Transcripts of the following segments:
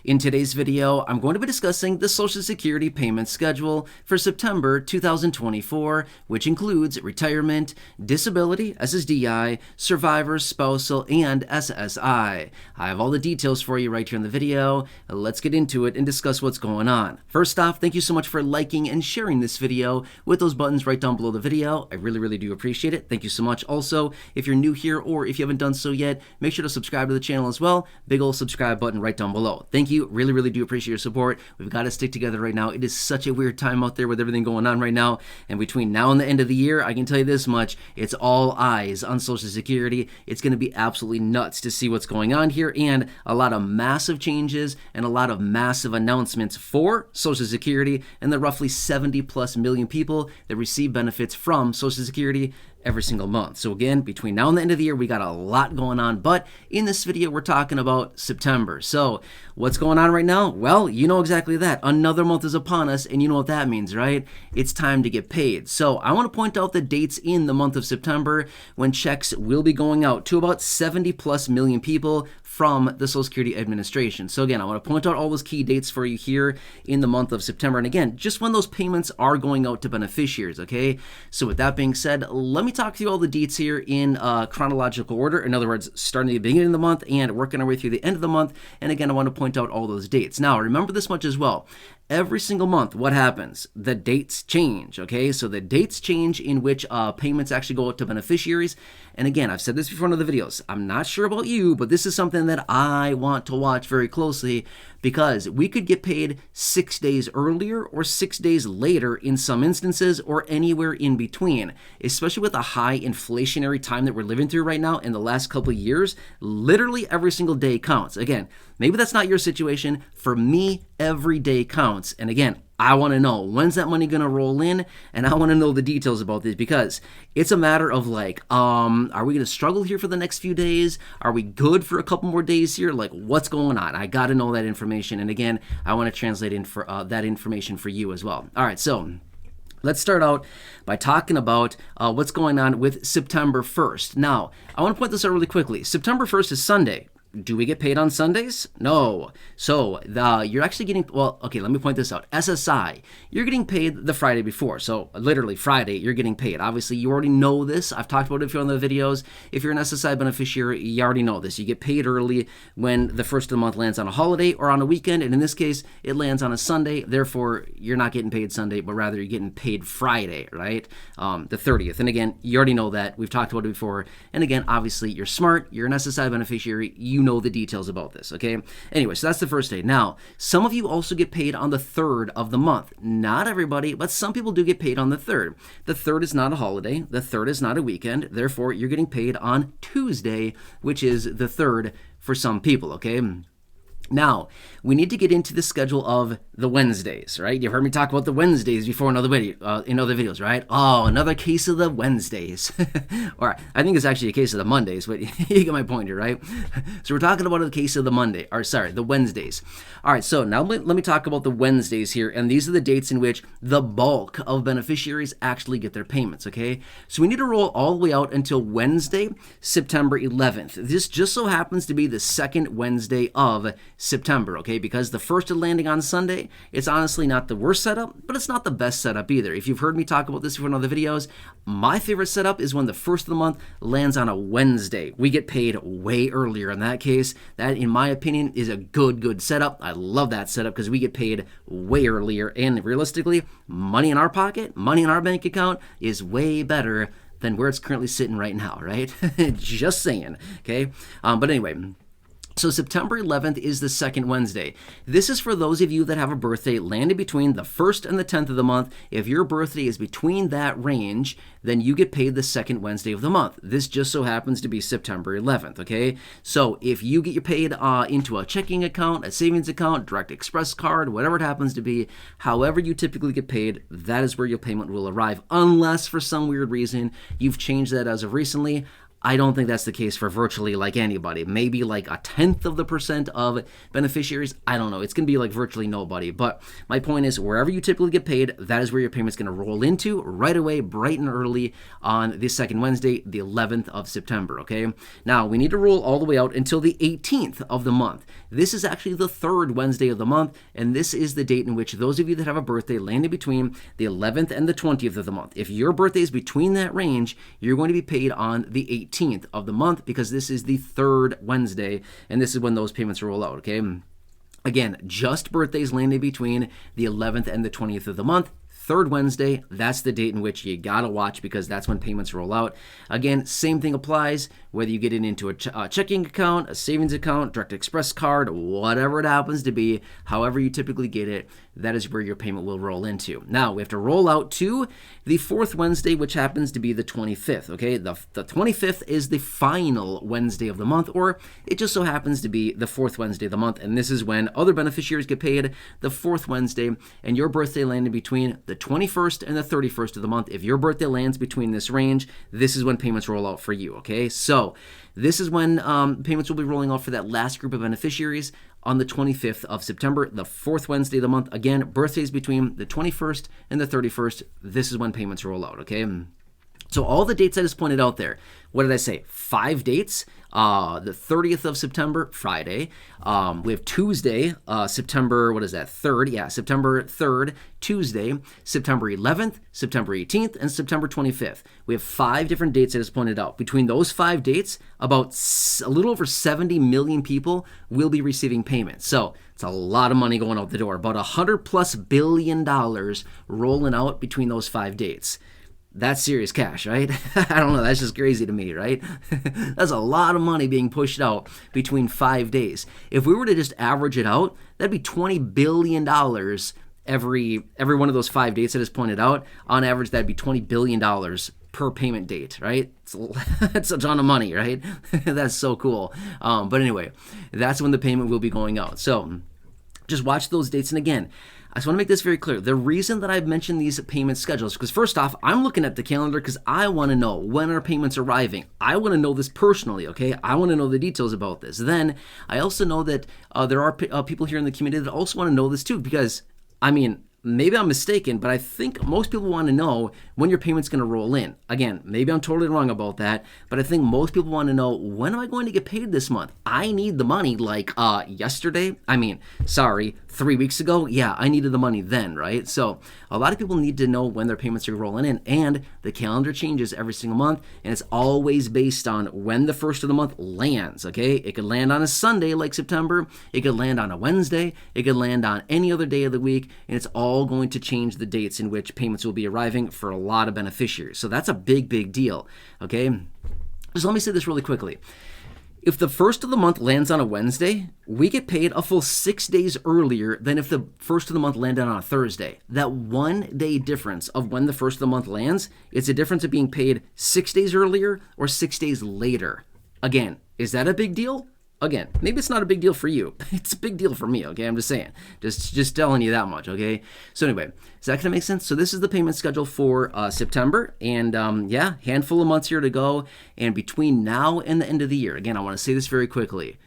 In today's video, I'm going to be discussing the Social Security payment schedule for September 2024, which includes retirement, disability, SSDI, survivors, spousal, and SSI. I have all the details for you right here in the video. Let's get into it and discuss what's going on. First off, thank you so much for liking and sharing this video with those buttons right down below the video. I really do appreciate it. Thank you so much. Also, if you're new here or if you haven't done so yet, make sure to subscribe to the channel as well. Big old subscribe button right down below. Thank you. Really do appreciate your support. We've got to stick together right now. It is such a weird time out there with everything going on right now. And between now and the end of the year, I can tell you this much. It's all eyes on Social Security. It's going to be absolutely nuts to see what's going on here, and a lot of massive changes and a lot of massive announcements for Social Security and the roughly 70+ million people that receive benefits from Social Security every single month. So again, between now and the end of the year, we got a lot going on, but in this video, we're talking about September. So what's going on right now? Well, you know exactly that. Another month is upon us, and you know what that means, right? It's time to get paid. So I want to point out the dates in the month of September when checks will be going out to about 70+ million people from the Social Security Administration. So again, I want to point out all those key dates for you here in the month of September. And again, just when those payments are going out to beneficiaries, okay? So with that being said, let me talk through all the dates here in chronological order. In other words, starting at the beginning of the month and working our way through the end of the month. And again, I want to point out all those dates. Now, remember this much as well. Every single month, what happens? The dates change, okay? So the dates change in which payments actually go out to beneficiaries. And again, I've said this before in other videos. I'm not sure about you, but this is something that I want to watch very closely because we could get paid 6 days earlier or 6 days later in some instances or anywhere in between, especially with the high inflationary time that we're living through right now in the last couple of years. Literally every single day counts. Again, maybe that's not your situation. For me, every day counts. And again, I want to know, when's that money going to roll in? And I want to know the details about this because it's a matter of like, are we going to struggle here for the next few days? Are we good for a couple more days here? Like, what's going on? I got to know that information. And again, I want to translate in for that information for you as well. All right, so let's start out by talking about what's going on with September 1st. Now, I want to point this out really quickly. September 1st is Sunday. Do we get paid on Sundays? No. So you're actually getting, well, okay, let me point this out. SSI, you're getting paid the Friday before. So literally Friday, you're getting paid. Obviously, you already know this. I've talked about it if you're on the videos. If you're an SSI beneficiary, you already know this. You get paid early when the first of the month lands on a holiday or on a weekend. And in this case, it lands on a Sunday. Therefore, you're not getting paid Sunday, but rather you're getting paid Friday, right? The 30th. And again, you already know that. We've talked about it before. And again, obviously, you're smart. You're an SSI beneficiary. You know the details about this, okay? Anyway, so that's the first day. Now, some of you also get paid on the 3rd of the month. Not everybody, but some people do get paid on the 3rd. The 3rd is not a holiday. The 3rd is not a weekend. Therefore, you're getting paid on Tuesday, which is the 3rd for some people, okay? Now, we need to get into the schedule of the Wednesdays, right? You've heard me talk about the Wednesdays before in other videos, right? Oh, another case of the Wednesdays. Or I think it's actually a case of the Mondays, but you get my point here, right? So we're talking about a case of the Wednesdays. All right, so now let me talk about the Wednesdays here, and these are the dates in which the bulk of beneficiaries actually get their payments, okay? So we need to roll all the way out until Wednesday, September 11th. This just so happens to be the second Wednesday of September, okay? Because the first is landing on Sunday, it's honestly not the worst setup, but it's not the best setup either. If you've heard me talk about this before in other videos, my favorite setup is when the first of the month lands on a Wednesday. We get paid way earlier in that case. That, in my opinion, is a good setup. I love that setup because we get paid way earlier, and realistically, money in our pocket, money in our bank account is way better than where it's currently sitting right now, right? Just saying, okay? But anyway, so September 11th is the second Wednesday. This is for those of you that have a birthday landing between the 1st and the 10th of the month. If your birthday is between that range, then you get paid the second Wednesday of the month. This just so happens to be September 11th, okay? So if you get your paid into a checking account, a savings account, direct express card, whatever it happens to be, however you typically get paid, that is where your payment will arrive, unless for some weird reason you've changed that as of recently. I don't think that's the case for virtually like anybody. Maybe like 0.1% of beneficiaries. I don't know. It's going to be like virtually nobody. But my point is, wherever you typically get paid, that is where your payment's going to roll into right away, bright and early on this second Wednesday, the 11th of September, okay? Now, we need to roll all the way out until the 18th of the month. This is actually the third Wednesday of the month, and this is the date in which those of you that have a birthday landing between the 11th and the 20th of the month. If your birthday is between that range, you're going to be paid on the 18th of the month because this is the third Wednesday, and this is when those payments roll out, okay? Again, just birthdays landing between the 11th and the 20th of the month. Third Wednesday, that's the date in which you gotta watch because that's when payments roll out. Again, same thing applies whether you get it into a checking account, a savings account, direct express card, whatever it happens to be, however you typically get it, that is where your payment will roll into. Now, we have to roll out to the fourth Wednesday, which happens to be the 25th, okay? The 25th is the final Wednesday of the month, or it just so happens to be the fourth Wednesday of the month, and this is when other beneficiaries get paid the fourth Wednesday, and your birthday landed between the 21st and the 31st of the month. If your birthday lands between this range, this is when payments roll out for you, okay? So this is when payments will be rolling out for that last group of beneficiaries on the 25th of September, the fourth Wednesday of the month. Again, birthdays between the 21st and the 31st. This is when payments roll out, okay? So all the dates I just pointed out there, what did I say? 5 dates. The 30th of September, Friday. We have Tuesday, September, what is that? 3rd. Yeah, September 3rd, Tuesday, September 11th, September 18th, and September 25th. We have 5 different dates I just pointed out. Between those 5 dates, about a little over 70 million people will be receiving payments. So it's a lot of money going out the door. About $100+ billion rolling out between those 5 dates. That's serious cash, right? I don't know. That's just crazy to me, right? That's a lot of money being pushed out between 5 days. If we were to just average it out, that'd be $20 billion every one of those 5 dates I just pointed out. On average, that'd be $20 billion per payment date, right? It's a ton of money, right? That's so cool. But anyway, that's when the payment will be going out. So just watch those dates. And again, I just want to make this very clear. The reason that I've mentioned these payment schedules, because first off, I'm looking at the calendar because I want to know when our payments are arriving. I want to know this personally, okay? I want to know the details about this. Then I also know that there are people here in the community that also want to know this too, because, I mean, maybe I'm mistaken, but I think most people want to know when your payment's going to roll in. Again, maybe I'm totally wrong about that, but I think most people want to know, when am I going to get paid this month? I need the money like yesterday. 3 weeks ago. Yeah, I needed the money then, right? So a lot of people need to know when their payments are rolling in, and the calendar changes every single month, and it's always based on when the first of the month lands, okay? It could land on a Sunday like September. It could land on a Wednesday. It could land on any other day of the week, and it's all going to change the dates in which payments will be arriving for a lot of beneficiaries. So that's a big, big deal, okay? Just let me say this really quickly. If the first of the month lands on a Wednesday, we get paid a full 6 days earlier than if the first of the month landed on a Thursday. That 1 day difference of when the first of the month lands, it's a difference of being paid 6 days earlier or 6 days later. Again, is that a big deal? Again, maybe it's not a big deal for you. It's a big deal for me, okay? I'm just saying. Just telling you that much, okay? So anyway, is that going to make sense? So this is the payment schedule for September. And yeah, handful of months here to go. And between now and the end of the year, again, I want to say this very quickly.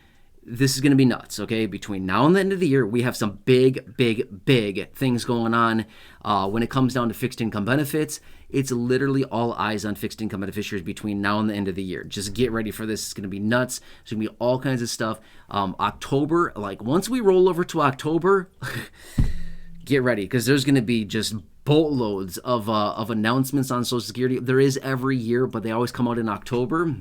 This is going to be nuts, okay? Between now and the end of the year, we have some big, big, big things going on when it comes down to fixed income benefits. It's literally all eyes on fixed income beneficiaries between now and the end of the year. Just get ready for this. It's going to be nuts. There's going to be all kinds of stuff. October, like once we roll over to October, get ready because there's going to be just boatloads of announcements on Social Security. There is every year, but they always come out in October.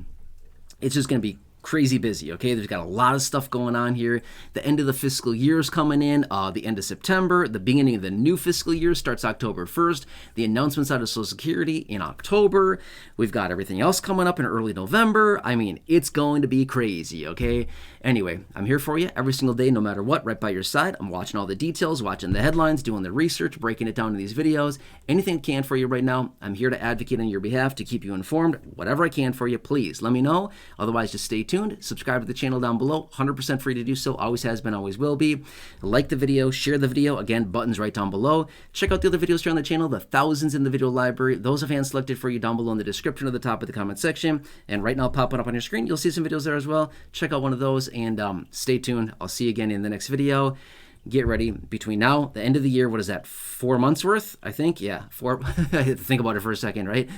It's just going to be crazy busy, okay? There's got a lot of stuff going on here. The end of the fiscal year is coming in, the end of September. The beginning of the new fiscal year starts October 1st. The announcements out of Social Security in October. We've got everything else coming up in early November. I mean, it's going to be crazy, okay? Anyway, I'm here for you every single day, no matter what, right by your side. I'm watching all the details, watching the headlines, doing the research, breaking it down in these videos. Anything I can for you right now. I'm here to advocate on your behalf, to keep you informed. Whatever I can for you, please let me know. Otherwise, just stay tuned. tuned. Subscribe to the channel down below. 100% free to do so. Always has been, always will be. Like the video, share the video. Again, buttons right down below. Check out the other videos here on the channel, the thousands in the video library. Those have hand-selected for you down below in the description at the top of the comment section. And right now, popping up on your screen, you'll see some videos there as well. Check out one of those and stay tuned. I'll see you again in the next video. Get ready between now, the end of the year. What is that? 4 months worth, I think. Yeah, I had to think about it for a second, right?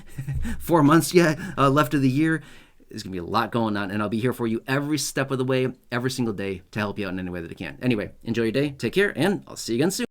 4 months, left of the year. There's gonna be a lot going on, and I'll be here for you every step of the way, every single day to help you out in any way that I can. Anyway, enjoy your day. Take care, and I'll see you again soon.